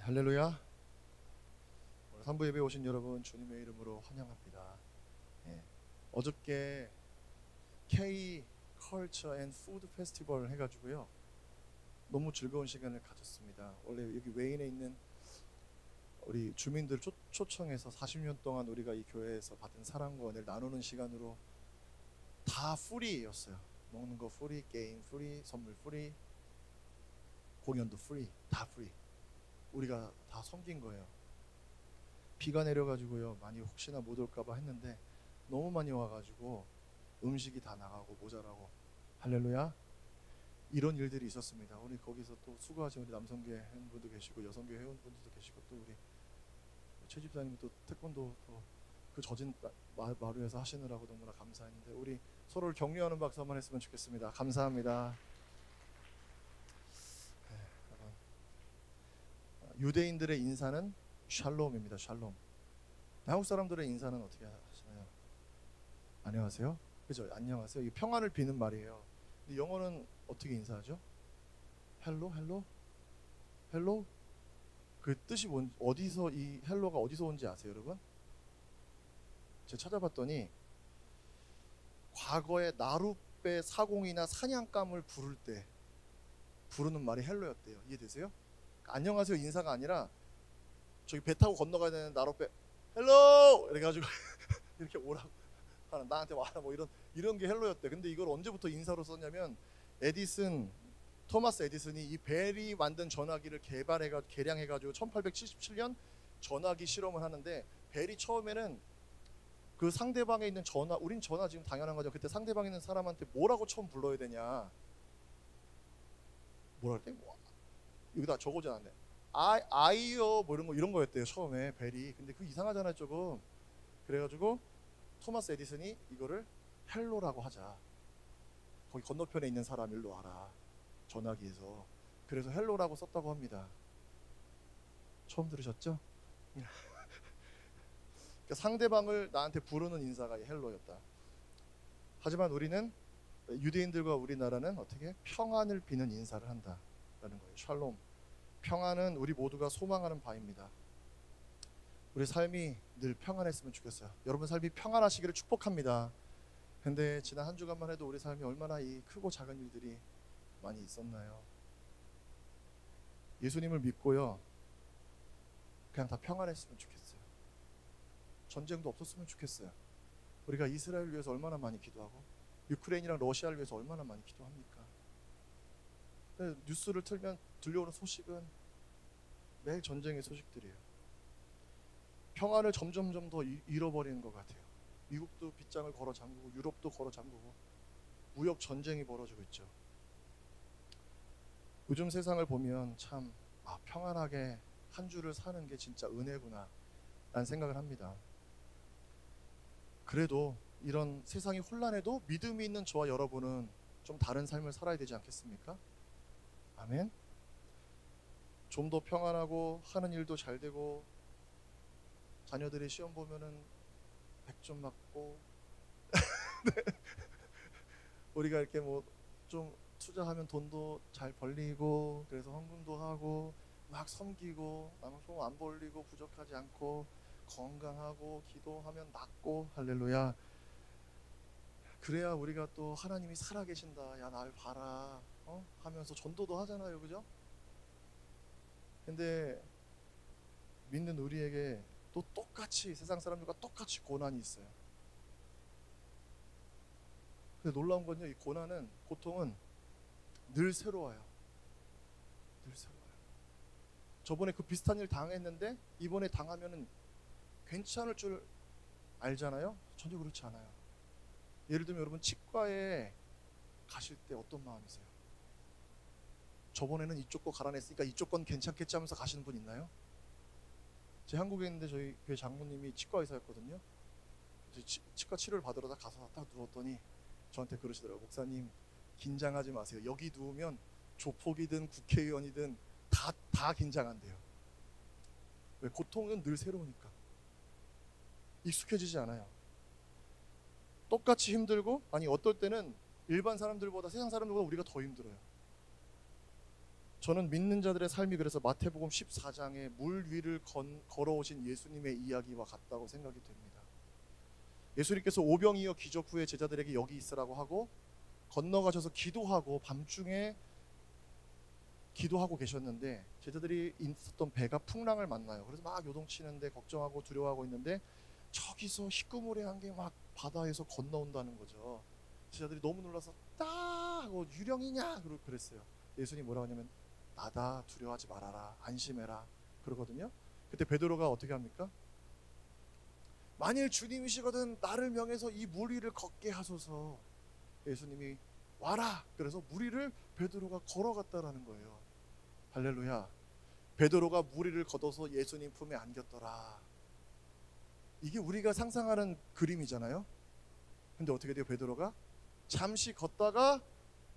할렐루야. 오늘 3부 예배에 오신 여러분 주님의 이름으로 환영합니다. 예. 어저께 K 컬처 앤 푸드 페스티벌 해가지고요 너무 즐거운 시간을 가졌습니다. 원래 여기 웨인에 있는 우리 주민들 초청해서 40년 동안 우리가 이 교회에서 받은 사랑과 은혜를 나누는 시간으로 다 프리였어요. 먹는 거 프리, 게임 프리, 선물 프리, 공연도 프리, 다 프리. 우리가 다 섬긴 거예요. 비가 내려가지고요 많이 혹시나 못 올까봐 했는데 너무 많이 와가지고 음식이 다 나가고 모자라고. 할렐루야. 이런 일들이 있었습니다. 우리 거기서 또 수고하신 우리 남성계 회원분도 계시고 여성계 회원분들도 계시고 또 우리 최 집사님 또 태권도 또 그 젖은 마루에서 하시느라고 너무나 감사했는데 우리 서로를 격려하는 박수 한번 했으면 좋겠습니다. 감사합니다. 유대인들의 인사는 샬롬입니다. 샬롬. 한국 사람들의 인사는 어떻게 하시나요? 안녕하세요. 그죠? 안녕하세요. 이 평안을 비는 말이에요. 근데 영어는 어떻게 인사하죠? 헬로, 헬로, 헬로. 그 뜻이 어디서 이 헬로가 어디서 온지 아세요, 여러분? 제가 찾아봤더니 과거에 나룻배 사공이나 사냥감을 부를 때 부르는 말이 헬로였대요. 이해되세요? 안녕하세요 인사가 아니라 저기 배 타고 건너가야 되는 나룻배 헬로 이래가지고 이렇게 오라고 하는, 나한테 와라 뭐 이런 게 헬로였대. 근데 이걸 언제부터 인사로 썼냐면 토마스 에디슨이 이 벨이 만든 전화기를 개량해가지고 1877년 전화기 실험을 하는데 벨이 처음에는 그 상대방에 있는 전화, 우린 전화 지금 당연한 거죠. 그때 상대방에 있는 사람한테 뭐라고 처음 불러야 되냐, 뭐라 할 때 여기다 적어지 않았네. 아이요 뭐 이런 거였대요 처음에 벨이. 근데 그 이상하잖아요 조금. 그래가지고 토마스 에디슨이 이거를 헬로라고 하자. 거기 건너편에 있는 사람 일로 와라 전화기에서. 그래서 헬로라고 썼다고 합니다. 처음 들으셨죠? 그러니까 상대방을 나한테 부르는 인사가 헬로였다. 하지만 우리는 유대인들과 우리나라는 어떻게 평안을 비는 인사를 한다라는 거예요. 샬롬. 평안은 우리 모두가 소망하는 바입니다. 우리 삶이 늘 평안했으면 좋겠어요. 여러분 삶이 평안하시기를 축복합니다. 근데 지난 한 주간만 해도 우리 삶이 얼마나 이 크고 작은 일들이 많이 있었나요? 예수님을 믿고요 그냥 다 평안했으면 좋겠어요. 전쟁도 없었으면 좋겠어요. 우리가 이스라엘 위해서 얼마나 많이 기도하고 유크레인이랑 러시아를 위해서 얼마나 많이 기도합니까? 뉴스를 틀면 들려오는 소식은 매일 전쟁의 소식들이에요. 평안을 점점 더 잃어버리는 것 같아요. 미국도 빗장을 걸어 잠그고 유럽도 걸어 잠그고 무역 전쟁이 벌어지고 있죠. 요즘 세상을 보면 참 평안하게 한 주를 사는 게 진짜 은혜구나 라는 생각을 합니다. 그래도 이런 세상이 혼란해도 믿음이 있는 저와 여러분은 좀 다른 삶을 살아야 되지 않겠습니까? 아멘. 좀 더 평안하고 하는 일도 잘 되고 자녀들이 시험 보면은 100점 맞고 우리가 이렇게 뭐 좀 투자하면 돈도 잘 벌리고 그래서 헌금도 하고 막 섬기고 남은 소원 안 벌리고 부족하지 않고 건강하고 기도하면 낫고 할렐루야. 그래야 우리가 또 하나님이 살아계신다, 야 날 봐라 하면서 전도도 하잖아요, 그죠? 근데 믿는 우리에게 또 똑같이 세상 사람들과 똑같이 고난이 있어요. 근데 놀라운 건요, 이 고통은 늘 새로워요. 늘 새로워요. 저번에 그 비슷한 일 당했는데 이번에 당하면은 괜찮을 줄 알잖아요. 전혀 그렇지 않아요. 예를 들면 여러분 치과에 가실 때 어떤 마음이세요? 저번에는 이쪽 거 갈아냈으니까 이쪽 건 괜찮겠지 하면서 가시는 분 있나요? 제 한국에 있는데 저희 교회 장모님이 치과 의사였거든요. 치과 치료를 받으러 가서 딱 누웠더니 저한테 그러시더라고요. 목사님 긴장하지 마세요. 여기 누우면 조폭이든 국회의원이든 다 긴장한대요. 왜? 고통은 늘 새로우니까. 익숙해지지 않아요. 똑같이 힘들고 어떨 때는 일반 사람들보다 세상 사람들보다 우리가 더 힘들어요. 저는 믿는 자들의 삶이 그래서 마태복음 14장에 물 위를 걸어오신 예수님의 이야기와 같다고 생각이 됩니다. 예수님께서 오병이어 기적 후에 제자들에게 여기 있으라고 하고 건너가셔서 기도하고 밤중에 기도하고 계셨는데 제자들이 있었던 배가 풍랑을 만나요. 그래서 막 요동치는데 걱정하고 두려워하고 있는데 저기서 희끄무레한 게 막 바다에서 건너온다는 거죠. 제자들이 너무 놀라서 따 하고 유령이냐 그랬어요. 예수님이 뭐라고 하냐면 나다, 두려워하지 말아라, 안심해라 그러거든요. 그때 베드로가 어떻게 합니까? 만일 주님이시거든 나를 명해서 이 물 위를 걷게 하소서. 예수님이 와라. 그래서 물 위를 베드로가 걸어갔다라는 거예요. 할렐루야. 베드로가 물 위를 걷어서 예수님 품에 안겼더라. 이게 우리가 상상하는 그림이잖아요. 근데 어떻게 돼요? 베드로가 잠시 걷다가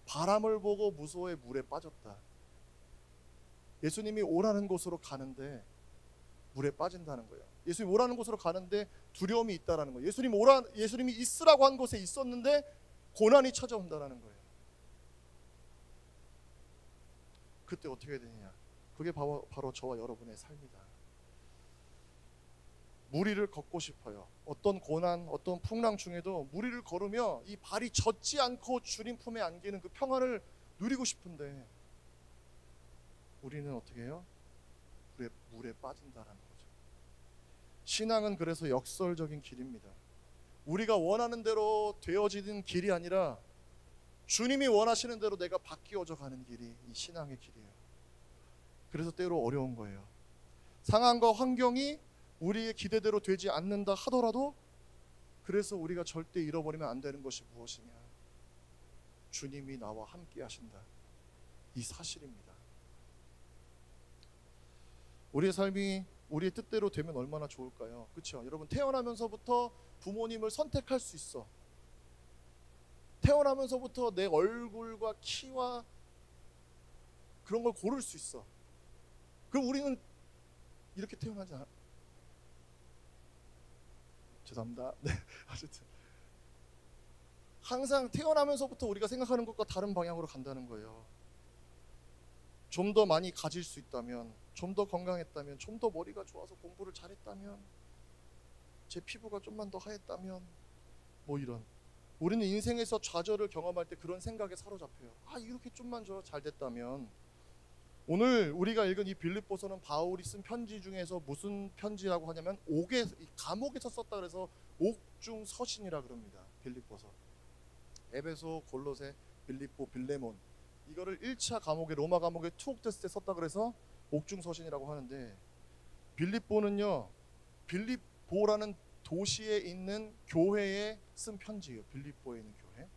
바람을 보고 무서워해 물에 빠졌다. 예수님이 오라는 곳으로 가는데 물에 빠진다는 거예요. 예수님이 오라는 곳으로 가는데 두려움이 있다라는 거예요. 예수님이 있으라고 한 곳에 있었는데 고난이 찾아온다라는 거예요. 그때 어떻게 되느냐? 그게 바로 저와 여러분의 삶이다. 물 위를 걷고 싶어요. 어떤 고난, 어떤 풍랑 중에도 물 위를 걸으며 이 발이 젖지 않고 주님 품에 안기는 그 평안을 누리고 싶은데 우리는 어떻게 해요? 물에 빠진다라는 거죠. 신앙은 그래서 역설적인 길입니다. 우리가 원하는 대로 되어지는 길이 아니라 주님이 원하시는 대로 내가 바뀌어져 가는 길이 이 신앙의 길이에요. 그래서 때로 어려운 거예요. 상황과 환경이 우리의 기대대로 되지 않는다 하더라도 그래서 우리가 절대 잃어버리면 안 되는 것이 무엇이냐? 주님이 나와 함께 하신다. 이 사실입니다. 우리의 삶이 우리의 뜻대로 되면 얼마나 좋을까요? 그렇죠? 여러분 태어나면서부터 부모님을 선택할 수 있어. 태어나면서부터 내 얼굴과 키와 그런 걸 고를 수 있어. 그럼 우리는 이렇게 태어나지 않아? 죄송합니다. 네, 어쨌든 항상 태어나면서부터 우리가 생각하는 것과 다른 방향으로 간다는 거예요. 좀 더 많이 가질 수 있다면, 좀 더 건강했다면, 좀 더 머리가 좋아서 공부를 잘했다면, 제 피부가 좀만 더 하였다면, 뭐 이런. 우리는 인생에서 좌절을 경험할 때 그런 생각에 사로잡혀요. 아, 이렇게 좀만 잘 됐다면. 오늘 우리가 읽은 이 빌립보서는 바울이 쓴 편지 중에서 무슨 편지라고 하냐면 감옥에서 썼다 그래서 옥중 서신이라 그럽니다. 빌립보서. 에베소, 골로새, 빌립보, 빌레몬. 이거를 1차 감옥에 로마 감옥에 투옥됐을 때 썼다 그래서 옥중 서신이라고 하는데 빌립보는요. 빌립보라는 도시에 있는 교회에 쓴 편지예요. 빌립보에 있는 교회.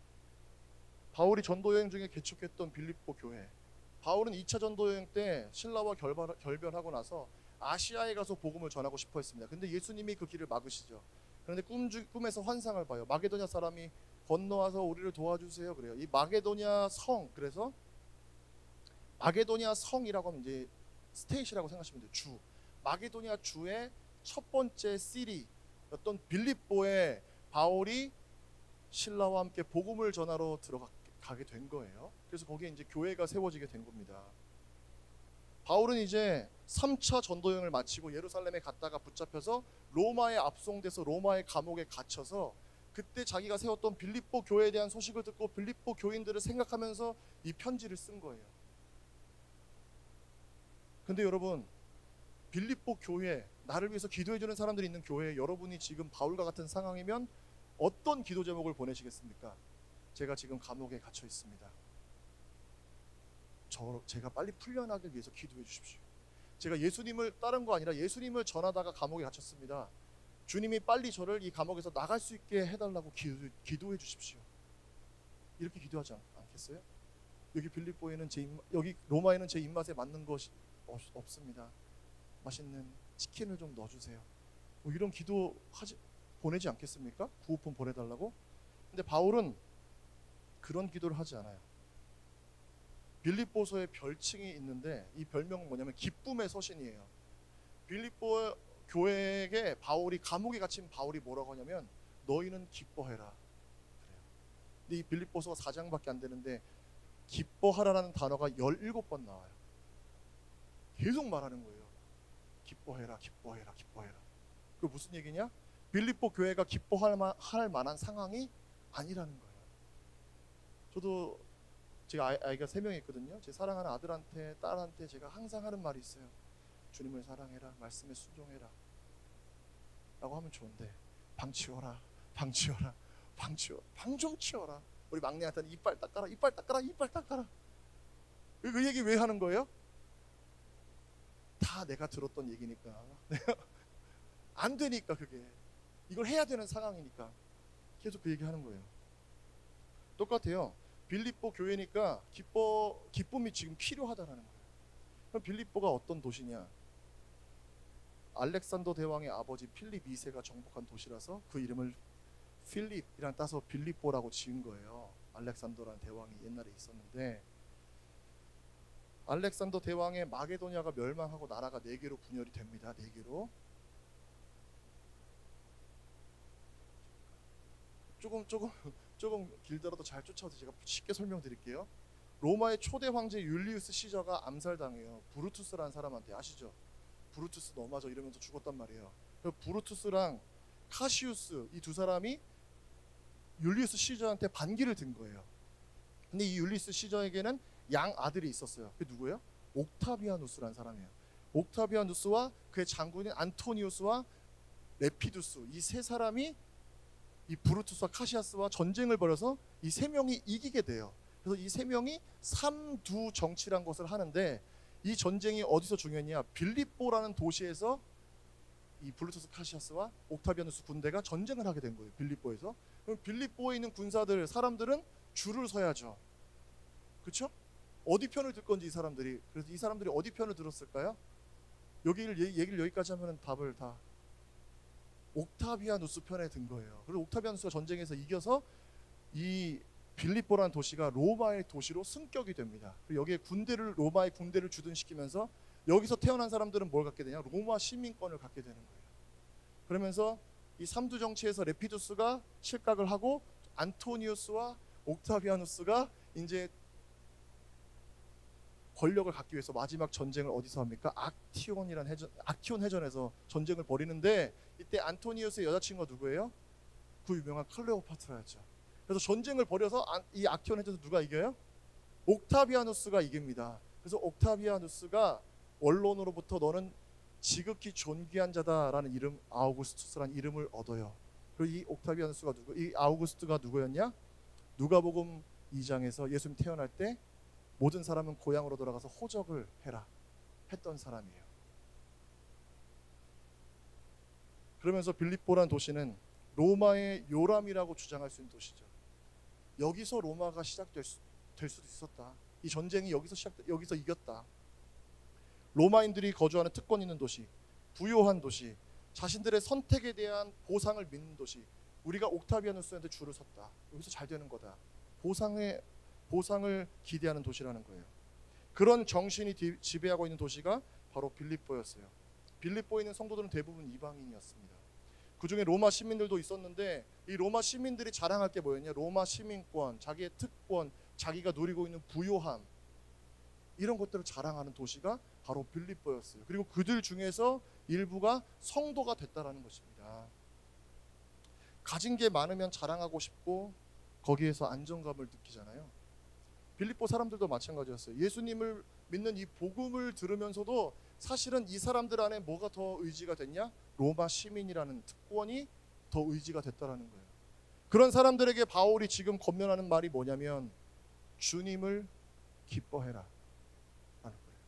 바울이 전도 여행 중에 개척했던 빌립보 교회. 바울은 2차 전도 여행 때 신라와 결별하고 나서 아시아에 가서 복음을 전하고 싶어 했습니다. 근데 예수님이 그 길을 막으시죠. 그런데 꿈에서 환상을 봐요. 마게도냐 사람이 건너와서 우리를 도와주세요. 그래요. 이 마게도냐 성, 그래서 마게도냐 성이라고 하면 이제 스테이시라고 생각하시면 돼요. 주. 마게도냐 주의 첫 번째 시리였던 빌립보에 바울이 신라와 함께 복음을 전하러 들어가게 된 거예요. 그래서 거기에 이제 교회가 세워지게 된 겁니다. 바울은 이제 3차 전도여행을 마치고 예루살렘에 갔다가 붙잡혀서 로마에 압송돼서 로마의 감옥에 갇혀서 그때 자기가 세웠던 빌립보 교회에 대한 소식을 듣고 빌립보 교인들을 생각하면서 이 편지를 쓴 거예요. 근데 여러분, 빌립보 교회, 나를 위해서 기도해주는 사람들이 있는 교회에 여러분이 지금 바울과 같은 상황이면 어떤 기도 제목을 보내시겠습니까? 제가 지금 감옥에 갇혀 있습니다. 제가 빨리 풀려나길 위해서 기도해 주십시오. 제가 예수님을 다른 거 아니라 예수님을 전하다가 감옥에 갇혔습니다. 주님이 빨리 저를 이 감옥에서 나갈 수 있게 해달라고 기도해 주십시오. 이렇게 기도하지 않겠어요? 여기 빌립보에는 여기 로마에는 제 입맛에 맞는 것이 없습니다. 맛있는 치킨을 좀 넣어주세요. 뭐 이런 기도 보내지 않겠습니까? 구호품 보내달라고. 근데 바울은 그런 기도를 하지 않아요. 빌립보서에 별칭이 있는데 이 별명은 뭐냐면 기쁨의 서신이에요. 빌립보 교회에게 바울이 감옥에 갇힌 바울이 뭐라고 하냐면 너희는 기뻐해라 그래요. 근데 이 빌립보서가 4장밖에 안 되는데 기뻐하라라는 단어가 17번 나와요. 계속 말하는 거예요. 기뻐해라, 기뻐해라, 기뻐해라. 그 무슨 얘기냐? 빌립보 교회가 기뻐할 만한 상황이 아니라는 거예요. 저도 제가 아이가 3명이 있거든요. 제 사랑하는 아들한테, 딸한테 제가 항상 하는 말이 있어요. 주님을 사랑해라, 말씀에 순종해라 라고 하면 좋은데, 방 치워라, 방 치워라, 방 치워, 방 좀 치워라. 우리 막내한테는 이빨 닦아라, 이빨 닦아라, 이빨 닦아라. 그 얘기 왜 하는 거예요? 다 내가 들었던 얘기니까. 안 되니까, 그게 이걸 해야 되는 상황이니까 계속 그 얘기 하는 거예요. 똑같아요. 빌립보 교회니까 기쁨이 지금 필요하다라는 거예요. 그럼 빌립보가 어떤 도시냐? 알렉산더 대왕의 아버지 필립 2세가 정복한 도시라서 그 이름을 필립이란 따서 빌립보라고 지은 거예요. 알렉산더라는 대왕이 옛날에 있었는데, 알렉산더 대왕의 마게도냐가 멸망하고 나라가 4개로 분열이 됩니다. 4개로. 조금 길더라도 잘 쫓아와서 제가 쉽게 설명드릴게요. 로마의 초대 황제 율리우스 시저가 암살당해요. 브루투스라는 사람한테. 아시죠? 브루투스 너마저 이러면서 죽었단 말이에요. 브루투스랑 카시우스, 이 두 사람이 율리우스 시저한테 반기를 든 거예요. 근데 이 율리우스 시저에게는 양 아들이 있었어요. 그게 누구예요? 옥타비아누스라는 사람이에요. 옥타비아누스와 그의 장군인 안토니우스와 레피두스, 이 3사람이 이 브루투스와 카시아스와 전쟁을 벌여서 이 3명이 이기게 돼요. 그래서 이 3명이 삼두 정치란 것을 하는데, 이 전쟁이 어디서 중요했냐? 빌립보라는 도시에서 이 브루투스 카시아스와 옥타비아누스 군대가 전쟁을 하게 된 거예요. 빌립보에서. 그럼 빌립보에 있는 군사들, 사람들은 줄을 서야죠. 그렇죠? 어디 편을 들 건지 이 사람들이. 그래서 이 사람들이 어디 편을 들었을까요? 얘기를 여기까지 하면 답을 다 옥타비아누스 편에 든 거예요. 그래서 옥타비아누스가 전쟁에서 이겨서 이 빌립보라는 도시가 로마의 도시로 승격이 됩니다. 그리고 여기에 로마의 군대를 주둔시키면서 여기서 태어난 사람들은 뭘 갖게 되냐? 로마 시민권을 갖게 되는 거예요. 그러면서 이 삼두 정치에서 레피두스가 실각을 하고, 안토니우스와 옥타비아누스가 이제 권력을 갖기 위해서 마지막 전쟁을 어디서 합니까? 악티온 해전에서 전쟁을 벌이는데, 이때 안토니우스의 여자친구가 누구예요? 그 유명한 클레오파트라였죠. 그래서 전쟁을 벌여서 이 악티온 해전에서 누가 이겨요? 옥타비아누스가 이깁니다. 그래서 옥타비아누스가 원론으로부터 너는 지극히 존귀한 자다라는 이름, 아우구스투스라는 이름을 얻어요. 그리고 이 옥타비아누스가 이 아우구스투가 누구였냐? 누가복음 2장에서 예수님 태어날 때 모든 사람은 고향으로 돌아가서 호적을 해라 했던 사람이에요. 그러면서 빌립보란 도시는 로마의 요람이라고 주장할 수 있는 도시죠. 여기서 로마가 시작될 수도 있었다. 이 전쟁이 여기서 이겼다. 로마인들이 거주하는 특권 있는 도시, 부유한 도시, 자신들의 선택에 대한 보상을 믿는 도시. 우리가 옥타비아누스한테 줄을 섰다. 여기서 잘 되는 거다. 보상을 기대하는 도시라는 거예요. 그런 정신이 지배하고 있는 도시가 바로 빌립보였어요. 빌립보에 있는 성도들은 대부분 이방인이었습니다. 그 중에 로마 시민들도 있었는데, 이 로마 시민들이 자랑할 게 뭐였냐? 로마 시민권, 자기의 특권, 자기가 누리고 있는 부요함, 이런 것들을 자랑하는 도시가 바로 빌립보였어요. 그리고 그들 중에서 일부가 성도가 됐다라는 것입니다. 가진 게 많으면 자랑하고 싶고 거기에서 안정감을 느끼잖아요. 빌립보 사람들도 마찬가지였어요. 예수님을 믿는 이 복음을 들으면서도 사실은 이 사람들 안에 뭐가 더 의지가 됐냐? 로마 시민이라는 특권이 더 의지가 됐다라는 거예요. 그런 사람들에게 바울이 지금 권면하는 말이 뭐냐면, 주님을 기뻐해라 라는 거예요.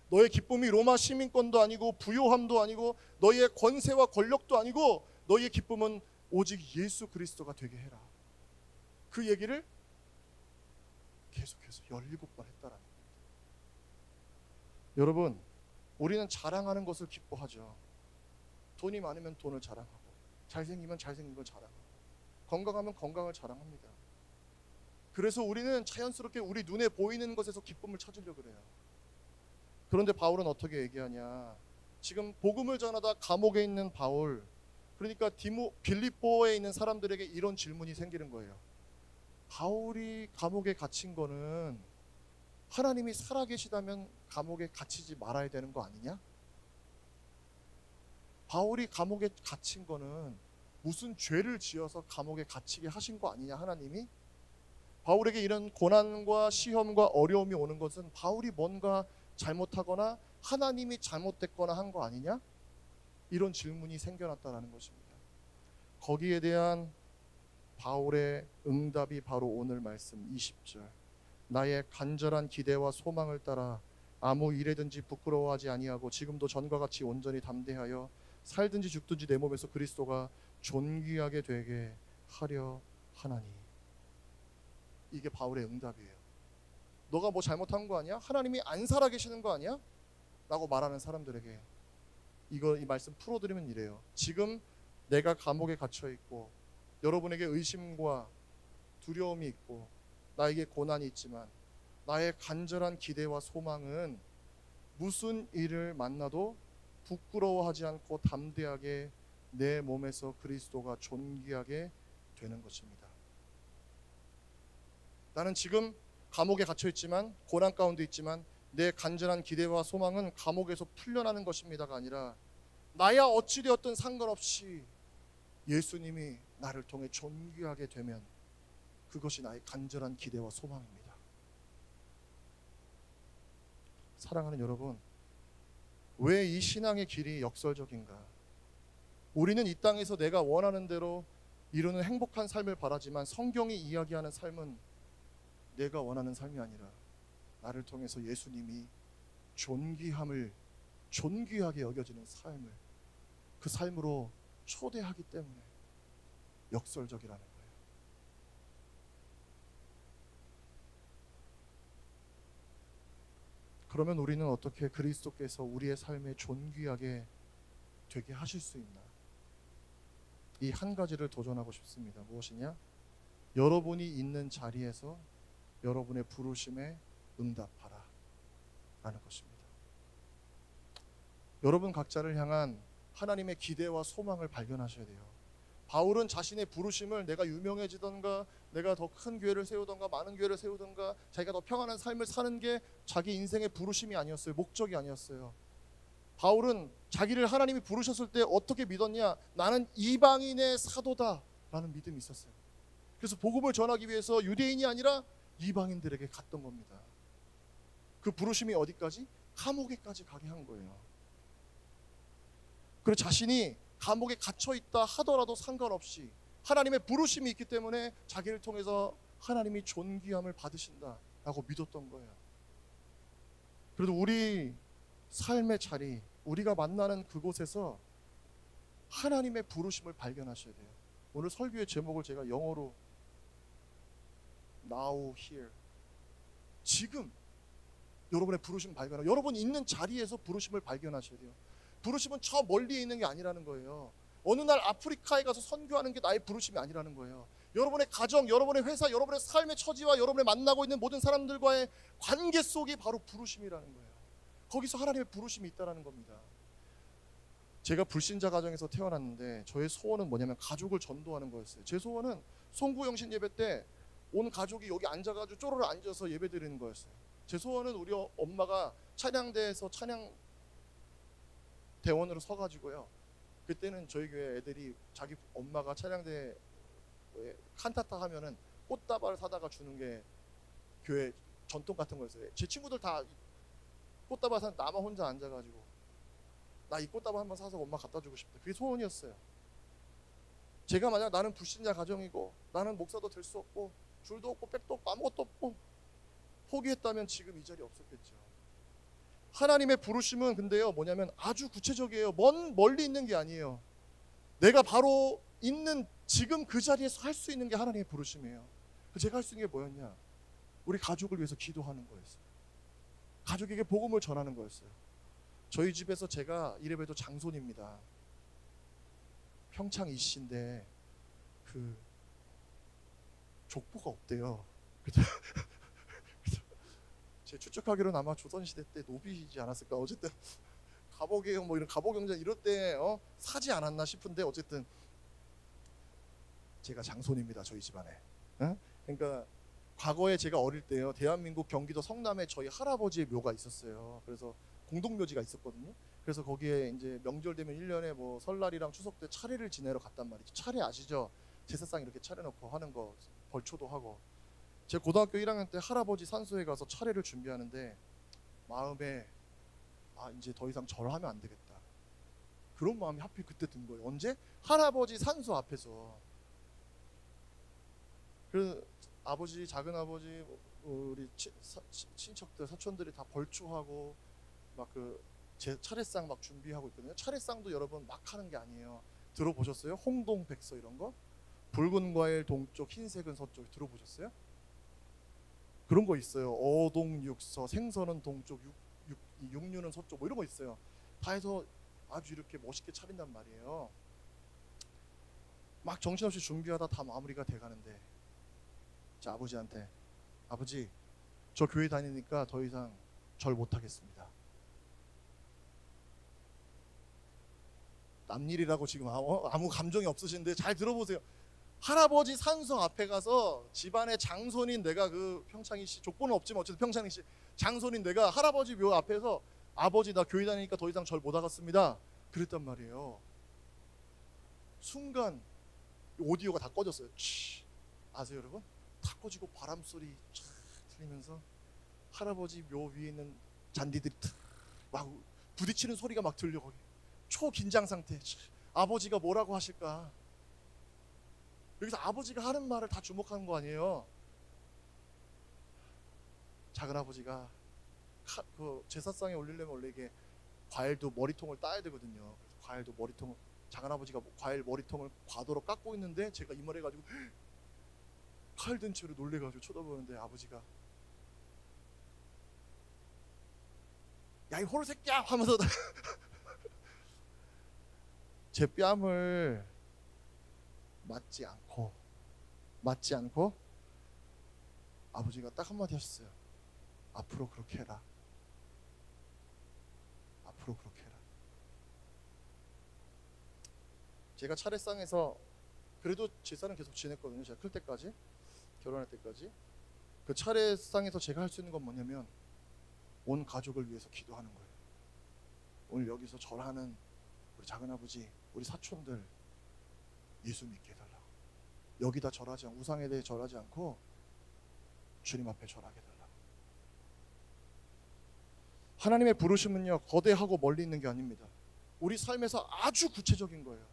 너의 기쁨이 로마 시민권도 아니고 부요함도 아니고 너희의 권세와 권력도 아니고, 너희의 기쁨은 오직 예수 그리스도가 되게 해라. 그 얘기를 계속해서 17번 했다라는 겁니다. 여러분, 우리는 자랑하는 것을 기뻐하죠. 돈이 많으면 돈을 자랑하고, 잘생기면 잘생긴 걸 자랑하고, 건강하면 건강을 자랑합니다. 그래서 우리는 자연스럽게 우리 눈에 보이는 것에서 기쁨을 찾으려고 그래요. 그런데 바울은 어떻게 얘기하냐? 지금 복음을 전하다 감옥에 있는 바울, 그러니까 빌립보에 있는 사람들에게 이런 질문이 생기는 거예요. 바울이 감옥에 갇힌 거는 하나님이 살아계시다면 감옥에 갇히지 말아야 되는 거 아니냐? 바울이 감옥에 갇힌 거는 무슨 죄를 지어서 감옥에 갇히게 하신 거 아니냐, 하나님이? 바울에게 이런 고난과 시험과 어려움이 오는 것은 바울이 뭔가 잘못하거나 하나님이 잘못됐거나 한 거 아니냐? 이런 질문이 생겨났다는 것입니다. 거기에 대한 바울의 응답이 바로 오늘 말씀 20절. 나의 간절한 기대와 소망을 따라 아무 일에든지 부끄러워하지 아니하고 지금도 전과 같이 온전히 담대하여 살든지 죽든지 내 몸에서 그리스도가 존귀하게 되게 하려 하나니. 이게 바울의 응답이에요. 너가 뭐 잘못한 거 아니야? 하나님이 안 살아계시는 거 아니야? 라고 말하는 사람들에게 이 말씀 풀어드리면 이래요. 지금 내가 감옥에 갇혀 있고 여러분에게 의심과 두려움이 있고 나에게 고난이 있지만 나의 간절한 기대와 소망은 무슨 일을 만나도 부끄러워하지 않고 담대하게 내 몸에서 그리스도가 존귀하게 되는 것입니다. 나는 지금 감옥에 갇혀 있지만, 고난 가운데 있지만 내 간절한 기대와 소망은 감옥에서 풀려나는 것입니다가 아니라 나야 어찌 되었든 상관없이 예수님이 나를 통해 존귀하게 되면 그것이 나의 간절한 기대와 소망입니다. 사랑하는 여러분, 왜 이 신앙의 길이 역설적인가? 우리는 이 땅에서 내가 원하는 대로 이루는 행복한 삶을 바라지만 성경이 이야기하는 삶은 내가 원하는 삶이 아니라 나를 통해서 예수님이 존귀하게 여겨지는 삶을 그 삶으로 초대하기 때문에 역설적이라는 거예요. 그러면 우리는 어떻게 그리스도께서 우리의 삶에 존귀하게 되게 하실 수 있나? 이 한 가지를 도전하고 싶습니다. 무엇이냐? 여러분이 있는 자리에서 여러분의 부르심에 응답하라 라는 것입니다. 여러분 각자를 향한 하나님의 기대와 소망을 발견하셔야 돼요. 바울은 자신의 부르심을 내가 유명해지던가 내가 더 큰 교회를 세우던가 많은 교회를 세우던가 자기가 더 평안한 삶을 사는 게 자기 인생의 부르심이 아니었어요. 목적이 아니었어요. 바울은 자기를 하나님이 부르셨을 때 어떻게 믿었냐? 나는 이방인의 사도다 라는 믿음이 있었어요. 그래서 복음을 전하기 위해서 유대인이 아니라 이방인들에게 갔던 겁니다. 그 부르심이 어디까지? 감옥에까지 가게 한 거예요. 그리고 자신이 감옥에 갇혀있다 하더라도 상관없이 하나님의 부르심이 있기 때문에 자기를 통해서 하나님이 존귀함을 받으신다라고 믿었던 거예요. 그래도 우리 삶의 자리, 우리가 만나는 그곳에서 하나님의 부르심을 발견하셔야 돼요. 오늘 설교의 제목을 제가 영어로 Now here, 지금 여러분의 부르심 발견하고 여러분 있는 자리에서 부르심을 발견하셔야 돼요. 부르심은 저 멀리에 있는 게 아니라는 거예요. 어느 날 아프리카에 가서 선교하는 게 나의 부르심이 아니라는 거예요. 여러분의 가정, 여러분의 회사, 여러분의 삶의 처지와 여러분의 만나고 있는 모든 사람들과의 관계 속이 바로 부르심이라는 거예요. 거기서 하나님의 부르심이 있다는 겁니다. 제가 불신자 가정에서 태어났는데 저의 소원은 뭐냐면 가족을 전도하는 거였어요. 제 소원은 송구영신 예배 때 온 가족이 여기 앉아가지고 쪼르르 앉아서 예배 드리는 거였어요. 제 소원은 우리 엄마가 찬양대에서 찬양 대원으로 서가지고요. 그때는 저희 교회 애들이 자기 엄마가 찬양대에 칸타타 하면은 꽃다발 사다가 주는 게 교회 전통 같은 거였어요. 제 친구들 다 꽃다발 사는 나만 혼자 앉아가지고 나 이 꽃다발 한번 사서 엄마 갖다 주고 싶다. 그게 소원이었어요. 제가 만약 나는 불신자 가정이고 나는 목사도 될 수 없고 줄도 없고 백도 없고 아무것도 없고 포기했다면 지금 이 자리에 없었겠죠. 하나님의 부르심은 근데요 뭐냐면 아주 구체적이에요. 멀리 있는 게 아니에요. 내가 바로 있는 지금 그 자리에서 할 수 있는 게 하나님의 부르심이에요. 제가 할 수 있는 게 뭐였냐? 우리 가족을 위해서 기도하는 거였어요. 가족에게 복음을 전하는 거였어요. 저희 집에서 제가 이래봬도 장손입니다. 평창 이씨인데 그 족보가 없대요. 제 추측하기로는 아마 조선시대 때 노비이지 않았을까. 어쨌든 갑오개혁 뭐 이런 갑오경전 이럴 때 사지 않았나 싶은데 어쨌든 제가 장손입니다. 저희 집안에. 그러니까 과거에 제가 어릴 때요, 대한민국 경기도 성남에 저희 할아버지의 묘가 있었어요. 그래서 공동묘지가 있었거든요. 그래서 거기에 이제 명절 되면 1년에 뭐 설날이랑 추석 때 차례를 지내러 갔단 말이죠. 차례 아시죠? 제사상 이렇게 차려놓고 하는 거, 벌초도 하고. 제 고등학교 1학년 때 할아버지 산소에 가서 차례를 준비하는데 마음에 이제 더 이상 절하면 안 되겠다, 그런 마음이 하필 그때 든 거예요. 언제? 할아버지 산소 앞에서. 그 아버지, 작은 아버지, 우리 친척들, 사촌들이 다 벌초하고 막 그 제 차례상 막 준비하고 있거든요. 차례상도 여러분 막 하는 게 아니에요. 들어보셨어요? 홍동백서 이런 거? 붉은 과일 동쪽, 흰색은 서쪽 들어보셨어요? 그런 거 있어요. 어동육서, 생선은 동쪽, 육류는 서쪽, 뭐 이런 거 있어요. 다 해서 아주 이렇게 멋있게 차린단 말이에요. 막 정신없이 준비하다 다 마무리가 돼가는데 자, 아버지한테, 아버지, 저 교회 다니니까 더 이상 절 못하겠습니다. 남일이라고 지금 아무 감정이 없으신데 잘 들어보세요. 할아버지 산성 앞에 가서 집안의 장손인 내가, 그 평창이 씨, 족보는 없지만 어쨌든 평창이 씨 장손인 내가 할아버지 묘 앞에서 아버지, 나 교회 다니니까 더 이상 절 못하겠습니다, 그랬단 말이에요. 순간 오디오가 다 꺼졌어요. 아세요 여러분? 다 꺼지고 바람소리 촥 들리면서 할아버지 묘 위에 있는 잔디들이 막 부딪히는 소리가 막 들려. 거기 초긴장 상태. 아버지가 뭐라고 하실까? 여기서 아버지가 하는 말을 다 주목하는 거 아니에요. 작은 아버지가 그 제사상에 올리려면 원래 이게 과일도 머리통을 따야 되거든요. 그래서 과일도 머리통을, 작은 아버지가 과일 머리통을 과도로 깎고 있는데 제가 이 말 해가지고 칼 든 채로 놀래가지고 쳐다보는데 아버지가 야, 이 호루 새끼야 하면서 제 뺨을 맞지 않고 아버지가 딱 한마디 하셨어요. 앞으로 그렇게 해라. 앞으로 그렇게 해라. 제가 차례상에서 그래도 제사는 계속 지냈거든요. 제가 클 때까지, 결혼할 때까지. 그 차례상에서 제가 할 수 있는 건 뭐냐면 온 가족을 위해서 기도하는 거예요. 오늘 여기서 절하는 우리 작은아버지, 우리 사촌들 예수 믿게 해달라고. 여기다 절하지 않고, 우상에 대해 절하지 않고 주님 앞에 절하게 해달라고. 하나님의 부르심은요, 거대하고 멀리 있는 게 아닙니다. 우리 삶에서 아주 구체적인 거예요.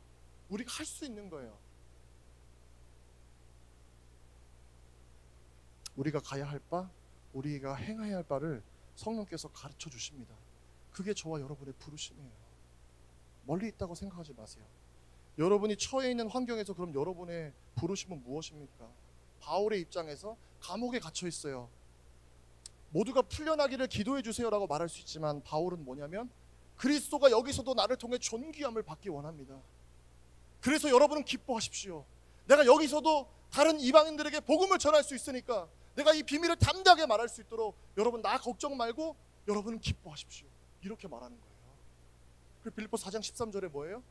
우리가 할 수 있는 거예요. 우리가 가야 할 바, 우리가 행해야 할 바를 성령께서 가르쳐 주십니다. 그게 저와 여러분의 부르심이에요. 멀리 있다고 생각하지 마세요. 여러분이 처해 있는 환경에서 그럼 여러분의 부르심은 무엇입니까? 바울의 입장에서 감옥에 갇혀 있어요. 모두가 풀려나기를 기도해 주세요라고 말할 수 있지만 바울은 뭐냐면 그리스도가 여기서도 나를 통해 존귀함을 받기 원합니다. 그래서 여러분은 기뻐하십시오. 내가 여기서도 다른 이방인들에게 복음을 전할 수 있으니까 내가 이 비밀을 담대하게 말할 수 있도록 여러분 나 걱정 말고 여러분은 기뻐하십시오. 이렇게 말하는 거예요. 그리고 빌립보서 4장 13절에 뭐예요?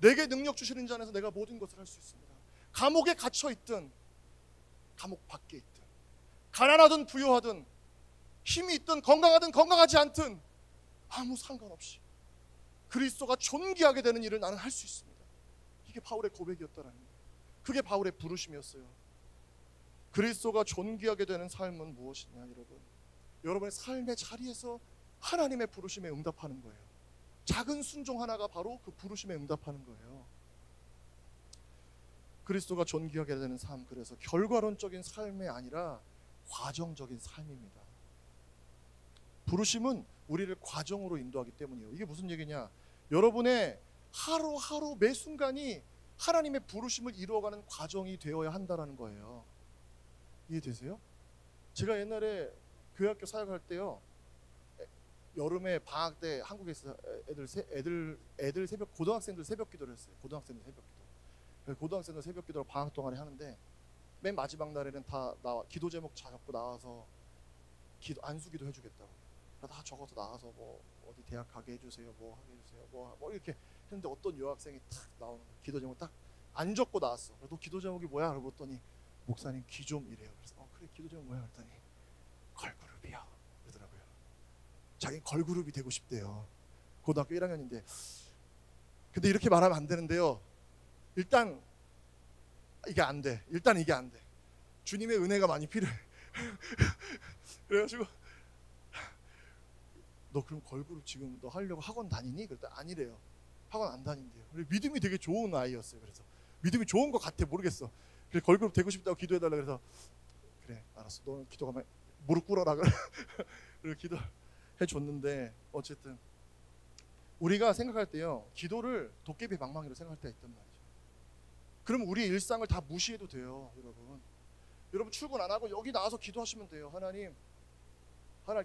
내게 능력 주시는 자 안에서 내가 모든 것을 할 수 있습니다. 감옥에 갇혀 있든 감옥 밖에 있든 가난하든 부유하든 힘이 있든 건강하든 건강하지 않든 아무 상관없이 그리스도가 존귀하게 되는 일을 나는 할 수 있습니다. 이게 바울의 고백이었다라는 거예요. 그게 바울의 부르심이었어요. 그리스도가 존귀하게 되는 삶은 무엇이냐 여러분? 여러분의 삶의 자리에서 하나님의 부르심에 응답하는 거예요. 작은 순종 하나가 바로 그 부르심에 응답하는 거예요. 그리스도가 존귀하게 되는 삶, 그래서 결과론적인 삶이 아니라 과정적인 삶입니다. 부르심은 우리를 과정으로 인도하기 때문이에요. 이게 무슨 얘기냐? 여러분의 하루하루 매 순간이 하나님의 부르심을 이루어가는 과정이 되어야 한다는 거예요. 이해되세요? 제가 옛날에 교회학교 사역할 때요, 여름에 방학 때 한국에서 애들 새벽, 고등학생들 새벽 기도를 했어요. 고등학생들 새벽 기도. 고등학생들 새벽 기도를 방학 동안에 하는데 맨 마지막 날에는 다 기도 제목 잡고 나와서 안수기도 해주겠다고. 다 적어서 나와서 뭐 어디 대학 가게 해주세요, 뭐 하게 해주세요, 뭐 이렇게 했는데 어떤 여학생이 탁 나오는 거예요. 기도 제목 딱 안 적고 나왔어. 너 기도 제목이 뭐야? 그러고 봤더니 목사님 기 좀 이래요. 그래서 그래 기도 좀 뭐야 했더니 걸그룹이요 그러더라고요. 자기 걸그룹이 되고 싶대요. 고등학교 1학년인데. 근데 이렇게 말하면 안 되는데요. 일단 이게 안 돼. 일단 이게 안 돼. 주님의 은혜가 많이 필요해. 그래가지고 너 그럼 걸그룹 지금 너 하려고 학원 다니니? 그랬더니 아니래요. 학원 안 다닌대요. 믿음이 되게 좋은 아이였어요. 그래서 믿음이 좋은 것 같아. 모르겠어. 그래서 걸그룹 되고 싶다고 기도해달라 그래서 그래 알았어. 너 기도가 무릎 꿇어라 그래. 그리고 기도해줬는데 어쨌든 우리가 생각할 때요. 기도를 도깨비 방망이로 생각할 때가 있단 말이죠. 그럼 우리의 일상을 다 무시해도 돼요. 여러분 출근 안 하고 여기 나와서 기도하시면 돼요. 하나님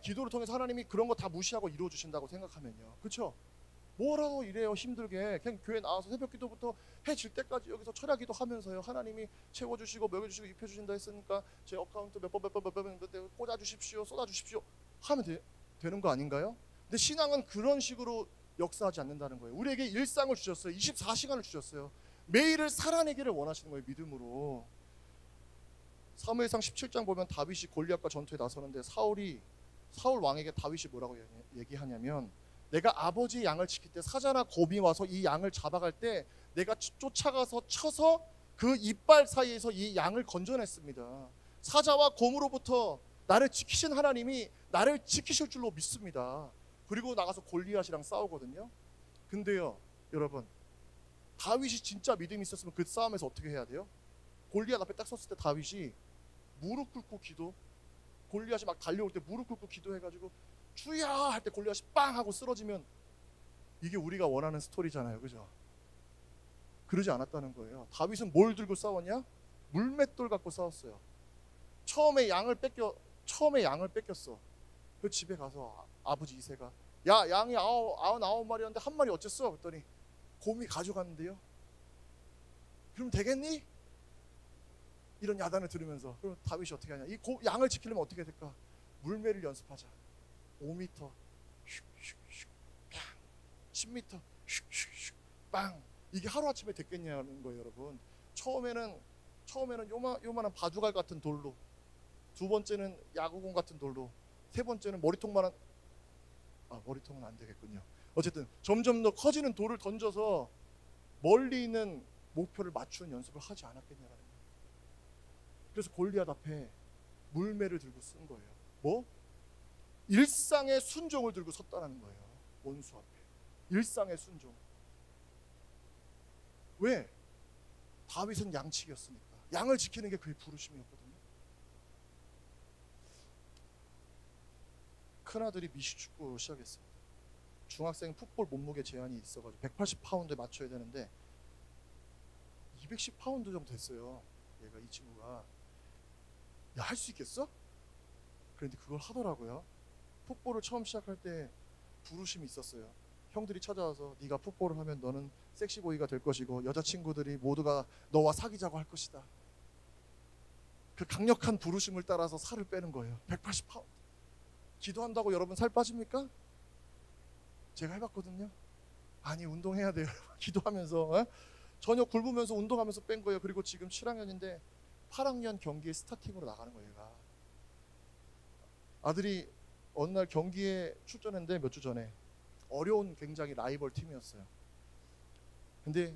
기도를 통해서 하나님이 그런 거 다 무시하고 이루어 주신다고 생각하면요. 그렇죠? 뭐라도 이래요. 힘들게 그냥 교회 나와서 새벽 기도부터 해 질 때까지 여기서 철야 기도하면서요. 하나님이 채워주시고 먹여주시고 입혀주신다 했으니까 제 어카운트 몇 번 꽂아주십시오. 쏟아주십시오 하면 되는 거 아닌가요? 근데 신앙은 그런 식으로 역사하지 않는다는 거예요. 우리에게 일상을 주셨어요. 24시간을 주셨어요. 매일을 살아내기를 원하시는 거예요. 믿음으로. 사무엘상 17장 보면 다윗이 골리앗과 전투에 나서는데 사울 왕에게 다윗이 뭐라고 얘기하냐면 내가 아버지의 양을 지킬 때 사자나 곰이 와서 이 양을 잡아갈 때 내가 쫓아가서 쳐서 그 이빨 사이에서 이 양을 건져냈습니다. 사자와 곰으로부터 나를 지키신 하나님이 나를 지키실 줄로 믿습니다. 그리고 나가서 골리앗이랑 싸우거든요. 근데요 여러분 다윗이 진짜 믿음이 있었으면 그 싸움에서 어떻게 해야 돼요? 골리앗 앞에 딱 섰을 때 다윗이 무릎 꿇고 기도, 골리앗이 막 달려올 때 무릎 꿇고 기도해가지고 주야 할 때 골리앗이 빵 하고 쓰러지면 이게 우리가 원하는 스토리잖아요. 그죠? 그러지 않았다는 거예요. 다윗은 뭘 들고 싸웠냐? 물맷돌 갖고 싸웠어요. 처음에 양을 뺏겼어. 그 집에 가서 아버지 이새가 야 양이 99마리였는데 한 마리 어쨌어? 그랬더니 곰이 가져갔는데요. 그럼 되겠니? 이런 야단을 들으면서 그럼 다윗이 어떻게 하냐? 이 양을 지키려면 어떻게 될까? 물매를 연습하자. 5m 슉슉슉 빵 10m 슉슉슉 빵 이게 하루아침에 됐겠냐는 거예요. 여러분 처음에는 요만한 바둑알 같은 돌로, 두 번째는 야구공 같은 돌로, 세 번째는 머리통만한 머리통은 안 되겠군요. 어쨌든 점점 더 커지는 돌을 던져서 멀리 있는 목표를 맞추는 연습을 하지 않았겠냐라는 거예요. 그래서 골리앗 앞에 물매를 들고 쓴 거예요. 뭐? 일상의 순종을 들고 섰다는 거예요. 원수 앞에 일상의 순종. 왜? 다윗은 양치기였으니까. 양을 지키는 게 그의 부르심이었거든요. 큰아들이 미식축구 시작했습니다. 중학생 풋볼 몸무게 제한이 있어가지고 180파운드에 맞춰야 되는데 210파운드 정도 됐어요. 얘가 이 친구가 야 할 수 있겠어? 그런데 그걸 하더라고요. 풋볼을 처음 시작할 때 부르심이 있었어요. 형들이 찾아와서 네가 풋볼을 하면 너는 섹시보이가 될 것이고 여자친구들이 모두가 너와 사귀자고 할 것이다. 그 강력한 부르심을 따라서 살을 빼는 거예요. 180파운드. 기도한다고 여러분 살 빠집니까? 제가 해봤거든요. 아니 운동해야 돼요. 기도하면서 저녁 굶으면서 운동하면서 뺀 거예요. 그리고 지금 7학년인데 8학년 경기에 스타팅으로 나가는 거예요. 얘가. 아들이 어느 날 경기에 출전했는데 몇 주 전에 어려운 굉장히 라이벌 팀이었어요. 근데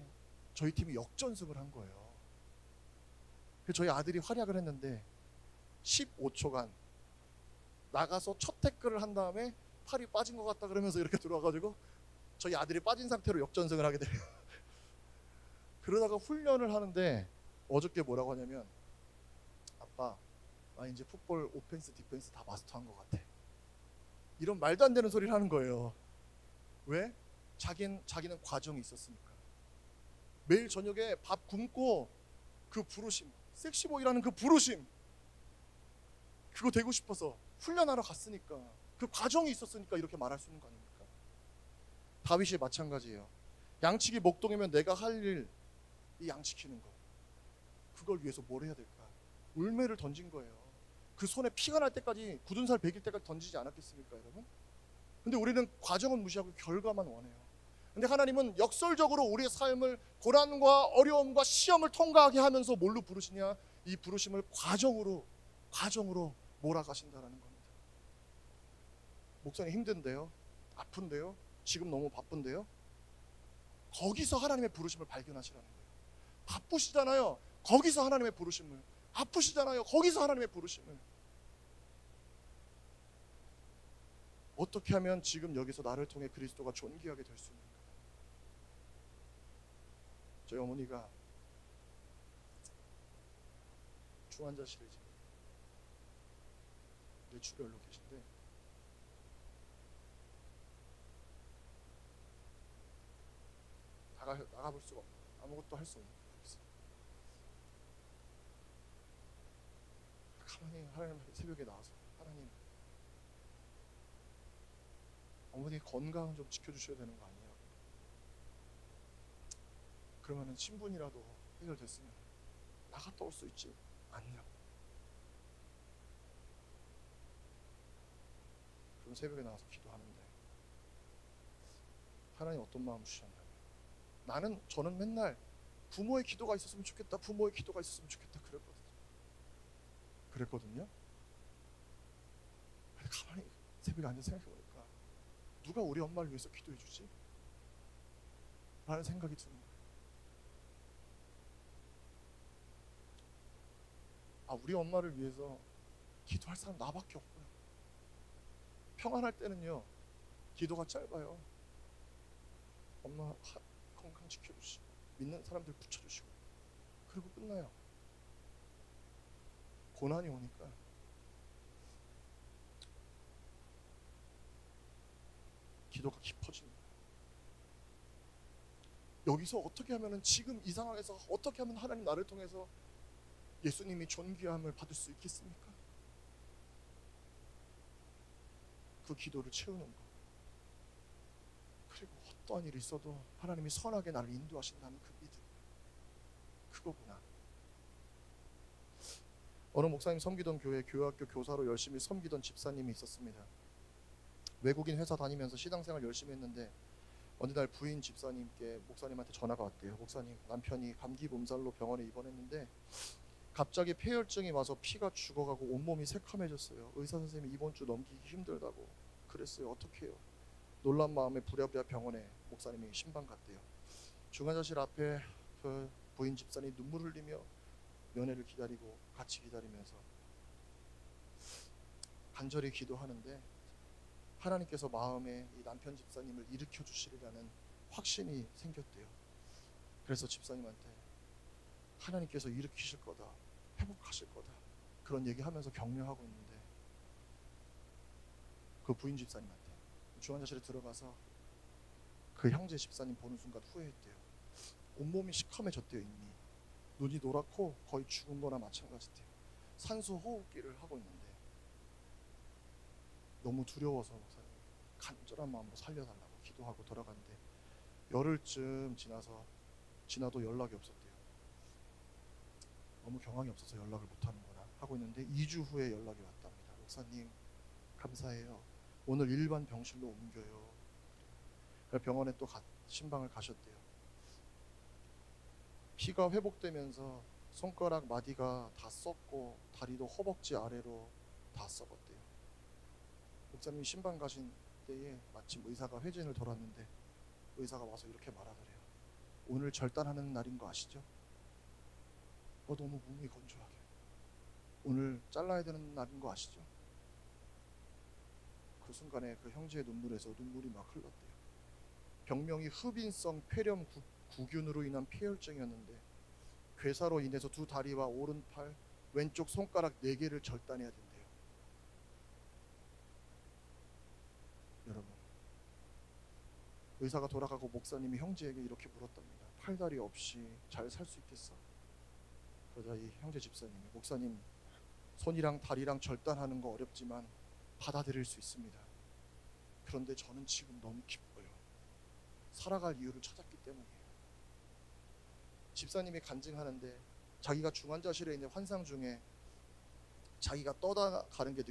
저희 팀이 역전승을 한 거예요. 그래서 저희 아들이 활약을 했는데 15초간 나가서 첫 태클을 한 다음에 팔이 빠진 것 같다 그러면서 이렇게 들어와가지고 저희 아들이 빠진 상태로 역전승을 하게 돼요. 그러다가 훈련을 하는데 어저께 뭐라고 하냐면 아빠 나 이제 풋볼 오펜스 디펜스 다 마스터한 것 같아. 이런 말도 안 되는 소리를 하는 거예요. 왜? 자기는 과정이 있었으니까. 매일 저녁에 밥 굶고 그 부르심, 섹시보이라는 그 부르심, 그거 되고 싶어서 훈련하러 갔으니까, 그 과정이 있었으니까 이렇게 말할 수 있는 거 아닙니까? 다윗이 마찬가지예요. 양치기 목동이면 내가 할 일, 이 양치키는 거, 그걸 위해서 뭘 해야 될까? 울매를 던진 거예요. 그 손에 피가 날 때까지, 굳은 살 베길 때까지 던지지 않았겠습니까, 여러분? 근데 우리는 과정은 무시하고 결과만 원해요. 근데 하나님은 역설적으로 우리의 삶을 고난과 어려움과 시험을 통과하게 하면서 뭘로 부르시냐? 이 부르심을 과정으로 몰아가신다라는 겁니다. 목사님 힘든데요? 아픈데요? 지금 너무 바쁜데요? 거기서 하나님의 부르심을 발견하시라는 거예요. 바쁘시잖아요. 거기서 하나님의 부르심을. 아프시잖아요. 거기서 하나님의 부르심을. 어떻게 하면 지금 여기서 나를 통해 그리스도가 존귀하게 될 수 있는가? 저희 어머니가 중환자실에 지금 뇌출혈로 계신데 나가볼 수가 없는 거예요. 아무것도 할 수 없는 거예요. 여기서. 가만히 하나님 새벽에 나와서 하나님, 어머니 건강 좀 지켜주셔야 되는 거 아니에요? 그러면은 신분이라도 해결됐으면 나갔다 올 수 있지 않냐고. 그럼 새벽에 나와서 기도하는데 하나님 어떤 마음 주셨냐면, 저는 맨날 부모의 기도가 있었으면 좋겠다, 부모의 기도가 있었으면 좋겠다 그랬거든요. 가만히 새벽에 앉아 생각해보니까 누가 우리 엄마를 위해서 기도해 주지? 라는 생각이 드는 거예요. 우리 엄마를 위해서 기도할 사람 나밖에 없구나. 평안할 때는요, 기도가 짧아요. 엄마 건강 지켜주시고 믿는 사람들 붙여주시고 그리고 끝나요. 고난이 오니까 기도가 깊어집니다. 여기서 어떻게 하면은, 지금 이 상황에서 어떻게 하면 하나님 나를 통해서 예수님이 존귀함을 받을 수 있겠습니까? 그 기도를 채우는 것, 그리고 어떠한 일이 있어도 하나님이 선하게 나를 인도하신다는 그 믿음, 그거구나. 어느 목사님 섬기던 교회 교회학교 교사로 열심히 섬기던 집사님이 있었습니다. 외국인 회사 다니면서 신앙생활 열심히 했는데 어느 날 부인 집사님께 목사님한테 전화가 왔대요. 목사님, 남편이 감기 몸살로 병원에 입원했는데 갑자기 폐혈증이 와서 피가 죽어가고 온몸이 새카매졌어요. 의사 선생님이 이번 주 넘기기 힘들다고 그랬어요. 어떻게 해요? 놀란 마음에 부랴부랴 병원에 목사님이 신방 갔대요. 중환자실 앞에 그 부인 집사님이 눈물 흘리며 면회를 기다리고 같이 기다리면서 간절히 기도하는데 하나님께서 마음에 이 남편 집사님을 일으켜 주시리라는 확신이 생겼대요. 그래서 집사님한테 하나님께서 일으키실 거다, 회복하실 거다, 그런 얘기하면서 격려하고 있는데 그 부인 집사님한테 중환자실에 들어가서 그 형제 집사님 보는 순간 후회했대요. 온몸이 시커매졌대요. 이미 눈이 노랗고 거의 죽은 거나 마찬가지대요. 산소 호흡기를 하고 있는데 너무 두려워서 목사님 간절한 마음으로 살려달라고 기도하고 돌아갔는데 열흘쯤 지나도 연락이 없었대요. 너무 경황이 없어서 연락을 못하는구나 하고 있는데 2주 후에 연락이 왔답니다. 목사님 감사해요. 오늘 일반 병실로 옮겨요. 그래서 병원에 또 신방을 가셨대요. 피가 회복되면서 손가락 마디가 다 썩고 다리도 허벅지 아래로 다 썩었대요. 목사님이 신방 가신 때에 마침 의사가 회진을 돌았는데 의사가 와서 이렇게 말하더래요. 오늘 절단하는 날인 거 아시죠? 너무 몸이 건조하게. 오늘 잘라야 되는 날인 거 아시죠? 그 순간에 그 형제의 눈물에서 눈물이 막 흘렀대요. 병명이 흡인성 폐렴 구균으로 인한 폐혈증이었는데 괴사로 인해서 두 다리와 오른팔, 왼쪽 손가락 4개를 절단해야 된대요. 여러분, 의사가 돌아가고 목사님이 형제에게 이렇게 물었답니다. 팔다리 없이 잘 살 수 있겠어? 그러자 이 형제 집사님이, 목사님, 손이랑 다리랑 절단하는 거 어렵지만 받아들일 수 있습니다. 그런데 저는 지금 너무 기뻐요. 살아갈 이유를 찾았기 때문이에요. 집사님이 간증하는데 자기가 중환자실에 있는 환상 중에 자기가 떠나가는 게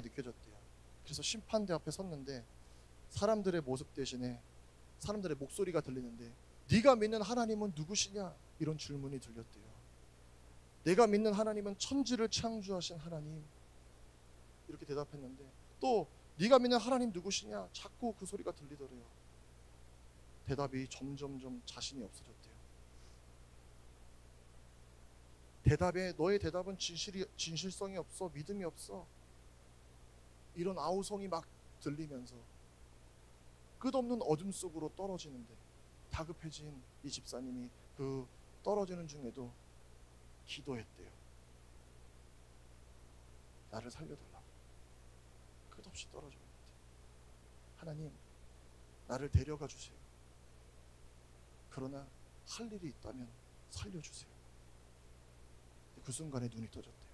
느껴졌대요. 그래서 심판대 앞에 섰는데 사람들의 모습 대신에 사람들의 목소리가 들리는데 네가 믿는 하나님은 누구시냐? 이런 질문이 들렸대요. 내가 믿는 하나님은 천지를 창조하신 하나님. 이렇게 대답했는데 또 네가 믿는 하나님 누구시냐? 자꾸 그 소리가 들리더래요. 대답이 점점점 자신이 없어졌대요. 너의 대답은 진실성이 없어, 믿음이 없어. 이런 아우성이 막 들리면서 끝없는 어둠 속으로 떨어지는데 다급해진 이 집사님이 그 떨어지는 중에도 기도했대요. 나를 살려달라고. 끝없이 떨어지는데 하나님, 나를 데려가 주세요. 그러나 할 일이 있다면 살려주세요. 그 순간에 눈이 떠졌대요.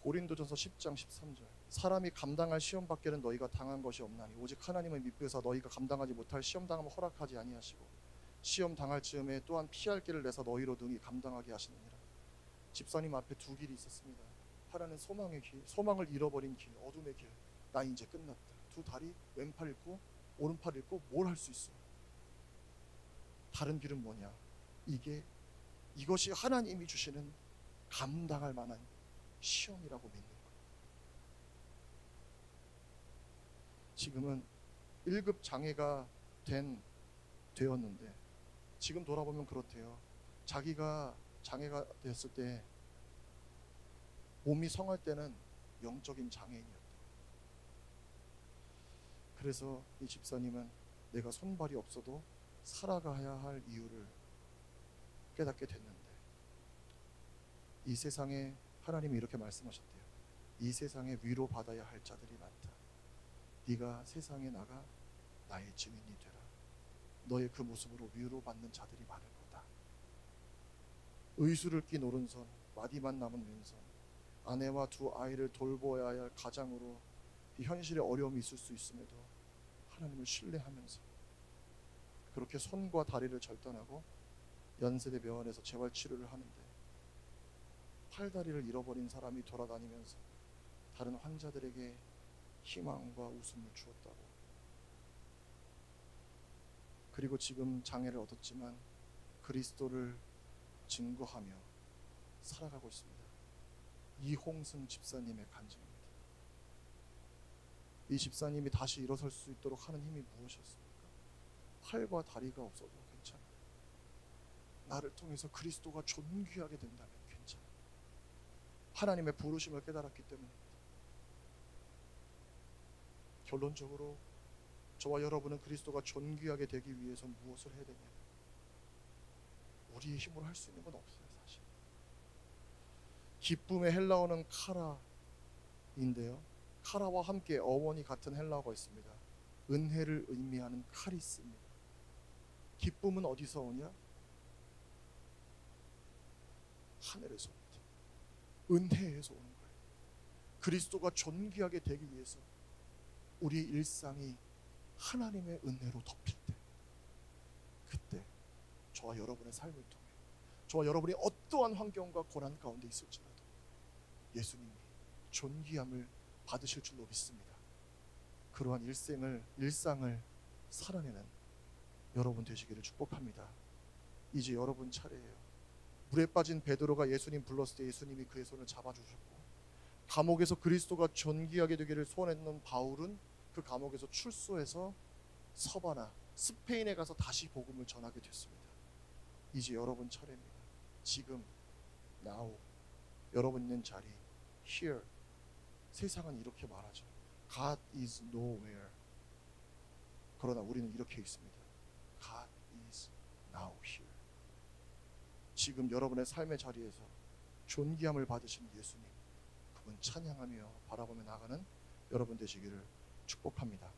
고린도전서 10장 13절. 사람이 감당할 시험 밖에는 너희가 당한 것이 없나니 오직 하나님을 믿으사 너희가 감당하지 못할 시험 당함을 허락하지 아니하시고 시험 당할 즈음에 또한 피할 길을 내서 너희로 능히 감당하게 하시느니라. 집사님 앞에 두 길이 있었습니다. 하나는 소망의 길, 소망을 잃어버린 길, 어둠의 길. 나 이제 끝났다. 두 다리, 왼팔 잃고 오른팔 잃고 뭘 할 수 있어? 다른 길은 뭐냐? 이것이 하나님이 주시는 감당할 만한 시험이라고 믿는 거예요. 지금은 1급 장애가 되었는데 지금 돌아보면 그렇대요. 자기가 장애가 됐을 때 몸이 성할 때는 영적인 장애인이었대요. 그래서 이 집사님은 내가 손발이 없어도 살아가야 할 이유를 깨닫게 됐는데 이 세상에 하나님이 이렇게 말씀하셨대요. 이 세상에 위로받아야 할 자들이 많다. 네가 세상에 나가 나의 증인이 되라. 너의 그 모습으로 위로받는 자들이 많을 거다. 의수를 낀 오른손, 마디만 남은 왼손, 아내와 두 아이를 돌보아야 할 가장으로 이 현실에 어려움이 있을 수 있음에도 하나님을 신뢰하면서 그렇게 손과 다리를 절단하고 연세대 병원에서 재활치료를 하는데 팔다리를 잃어버린 사람이 돌아다니면서 다른 환자들에게 희망과 웃음을 주었다고. 그리고 지금 장애를 얻었지만 그리스도를 증거하며 살아가고 있습니다. 이홍승 집사님의 간증입니다. 이 집사님이 다시 일어설 수 있도록 하는 힘이 무엇이었습니까? 팔과 다리가 없어도 괜찮아. 나를 통해서 그리스도가 존귀하게 된다면 괜찮아. 하나님의 부르심을 깨달았기 때문입니다. 결론적으로 저와 여러분은 그리스도가 존귀하게 되기 위해서 무엇을 해야 되냐? 우리의 힘으로 할 수 있는 건 없어요, 사실. 기쁨의 헬라어는 카라인데요, 카라와 함께 어원이 같은 헬라어가 있습니다. 은혜를 의미하는 카리스입니다. 기쁨은 어디서 오냐? 하늘에서 옵니다. 은혜에서 오는 거예요. 그리스도가 존귀하게 되기 위해서 우리의 일상이 하나님의 은혜로 덮일 때, 그때 저와 여러분의 삶을 통해 저와 여러분이 어떠한 환경과 고난 가운데 있을지라도 예수님이 존귀함을 받으실 줄로 믿습니다. 그러한 일상을 살아내는 여러분 되시기를 축복합니다. 이제 여러분 차례예요. 물에 빠진 베드로가 예수님 불렀을 때 예수님이 그의 손을 잡아주셨고, 감옥에서 그리스도가 존귀하게 되기를 소원했던 바울은 그 감옥에서 출소해서 서바나 스페인에 가서 다시 복음을 전하게 됐습니다. 이제 여러분 차례입니다. 지금, now, 여러분 있는 자리, here. 세상은 이렇게 말하죠. God is nowhere. 그러나 우리는 이렇게 있습니다. God is now here. 지금 여러분의 삶의 자리에서 존귀함을 받으신 예수님, 그분 찬양하며 바라보며 나가는 여러분 되시기를 축복합니다.